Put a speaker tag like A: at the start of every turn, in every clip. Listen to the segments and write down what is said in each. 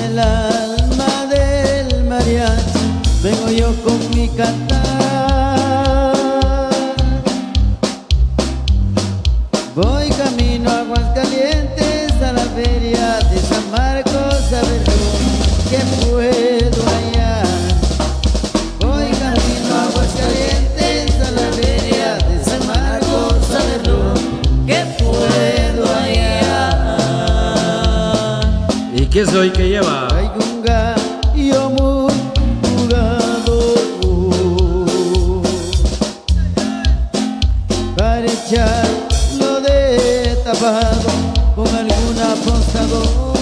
A: el alma del mariachi, vengo yo con mi cantar. Voy camino a Aguascalientes, a la feria de San Marcos, a ver qué puedo hallar. Voy camino a Aguascalientes, a la feria de San Marcos, a ver qué puedo hallar.
B: ¿Y qué es lo que lleva?
A: Traigo un gallo muy jugador para echarlo de tapado con algún apostador.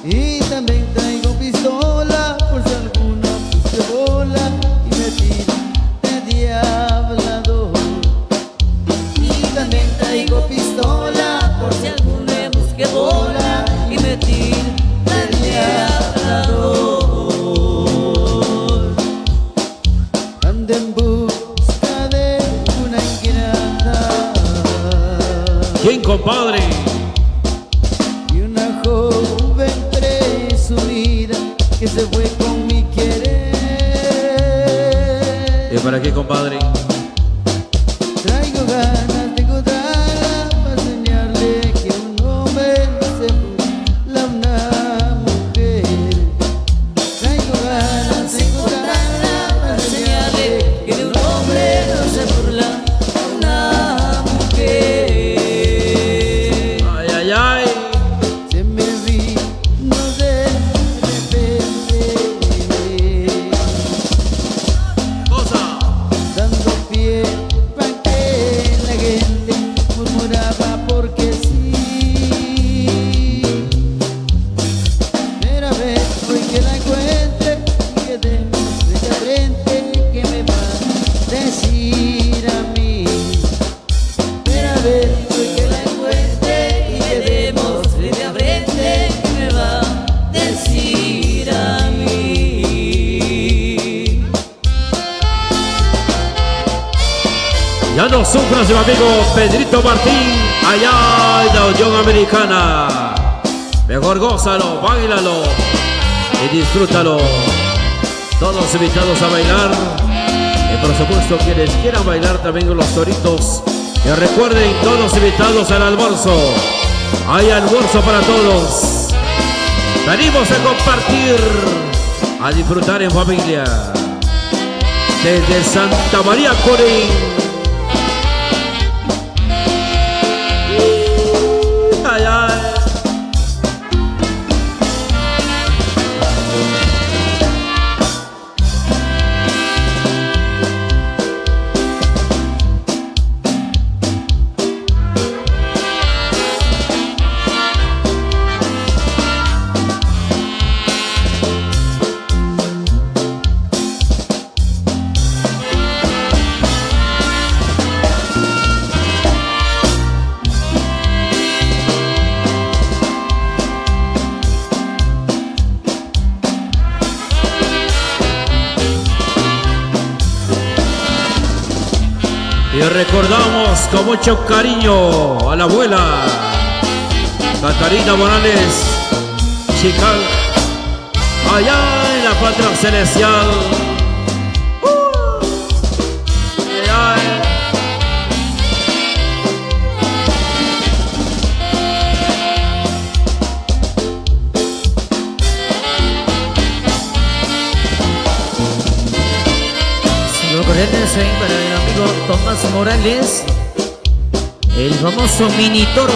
A: Y también traigo pistola por si alguno puse bola y me tira de diablador. Y también traigo pistola por si alguno le busque bola y me tira de diablador. Ando en busca de una ingrata.
B: ¿Quién, compadre?
A: Y una joven presumida que se fue con mi querer.
B: ¿Y para qué, compadre?
A: Traigo ganas de encontrarla para enseñarle que un hombre no se burla a una mujer. Traigo ganas de encontrarla para enseñarle que un hombre no se burla a una mujer.
B: Ay, ay, ay.
A: Se me vino de repente,
B: Cosa.
A: dando pie para que la gente murmuraba porque sí. Pero a ver, hoy que la encuentre y que demos de frente, ¿qué me va a decir a mí? Pero a ver, hoy que la encuentre y que demos de frente, ¿qué me va a decir a mí?
B: Ya no sufras, mi amigo Pedrito Martín, allá en la Unión Americana. Mejor gózalo, báilalo y disfrútalo. Todos invitados a bailar. Y por supuesto, quienes quieran bailar también con los toritos. Y recuerden, todos invitados al almuerzo. Hay almuerzo para todos. Venimos a compartir, a disfrutar en familia. Desde Santa María Corín. Ay, ay. Y recordamos con mucho cariño a la abuela Catarina Morales Chical, allá en la patria celestial. Ay, ay.
C: Saludos cordiales ahí para el amigo Tomás Morales, el famoso Mini Toro.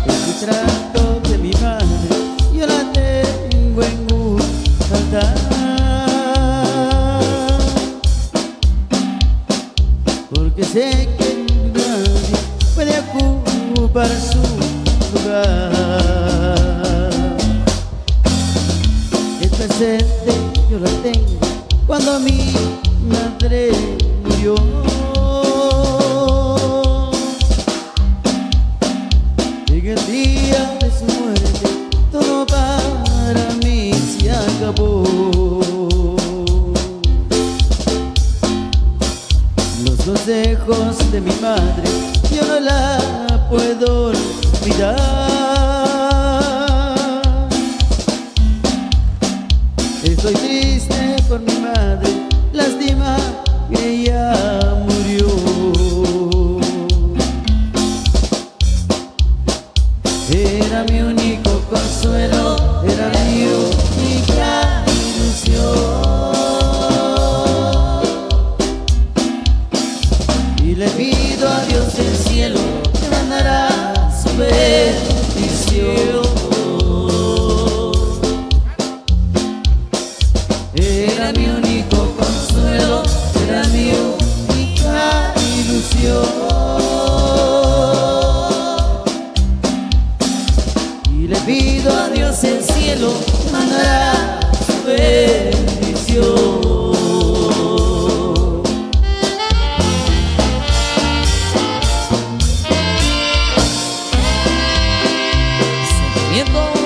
A: El retrato de mi madre yo la tengo en un altar, porque sé que nadie puede ocupar su lugar. El presente yo la tengo cuando mi madre murió. En el día de su muerte todo para mí se acabó. de mi madre, yo no la puedo olvidar. Estoy triste por mi madre, lástima que ella murió. Era mi único consuelo, era mi única ilusión. Y le pido a Dios del cielo que mandará su bendición. Era mi único consuelo, era mi única ilusión. Y le pido a Dios del cielo que mandará su bendición.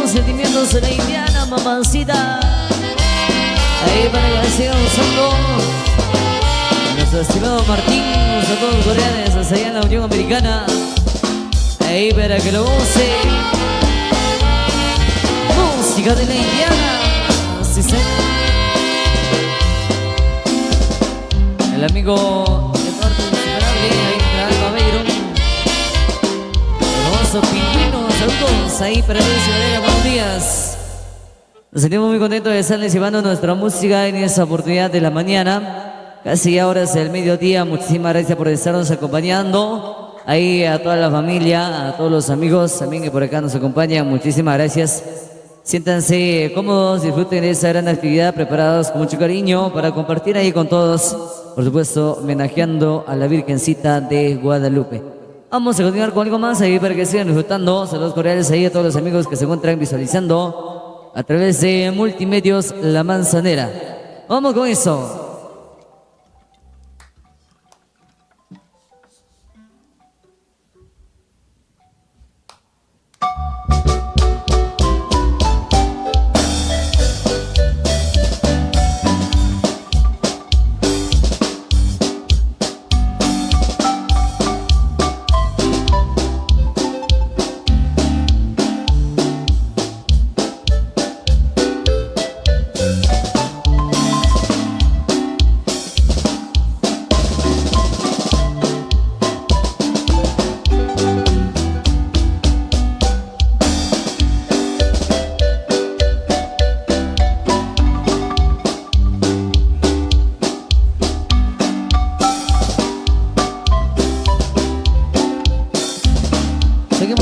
C: Sentimientos de la indiana, mamacita. Ahí para que sigan usando nuestro estimado Martín, a todos los coreanos hasta allá en la Unión Americana. Ahí para que lo goce. Música de la indiana, sí, sí. El amigo Eduardo Inseparable, ahí para Alba Beirón. Hermoso pingüino, saludos ahí para Luis Ciudadela, buenos días. Nos sentimos muy contentos de estarles llevando nuestra música en esta oportunidad de la mañana. Casi ahora es el mediodía. Muchísimas gracias por estarnos acompañando. Ahí a toda la familia, a todos los amigos también que por acá nos acompañan. Muchísimas gracias. Siéntanse cómodos, disfruten de esta gran actividad preparados con mucho cariño para compartir ahí con todos. Por supuesto, homenajeando a la Virgencita de Guadalupe. Vamos a continuar con algo más ahí para que sigan disfrutando. Saludos cordiales ahí a todos los amigos que se encuentran visualizando a través de Multimedios La Manzanera. Vamos con eso.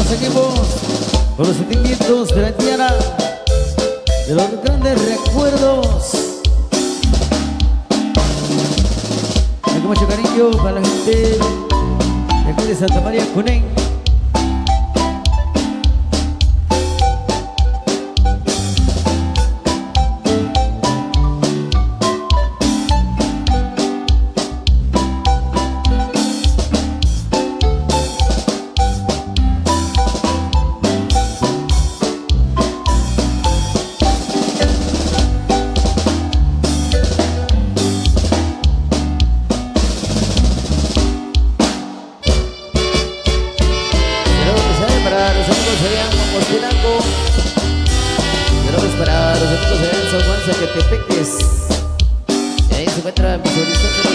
A: Seguimos con los sentimientos de la tierra, de los grandes recuerdos. Con mucho cariño para la gente de aquí de Santa María Cunén. Para los amigos de San Juan Zacatepeques, y ahí se encuentra visualizando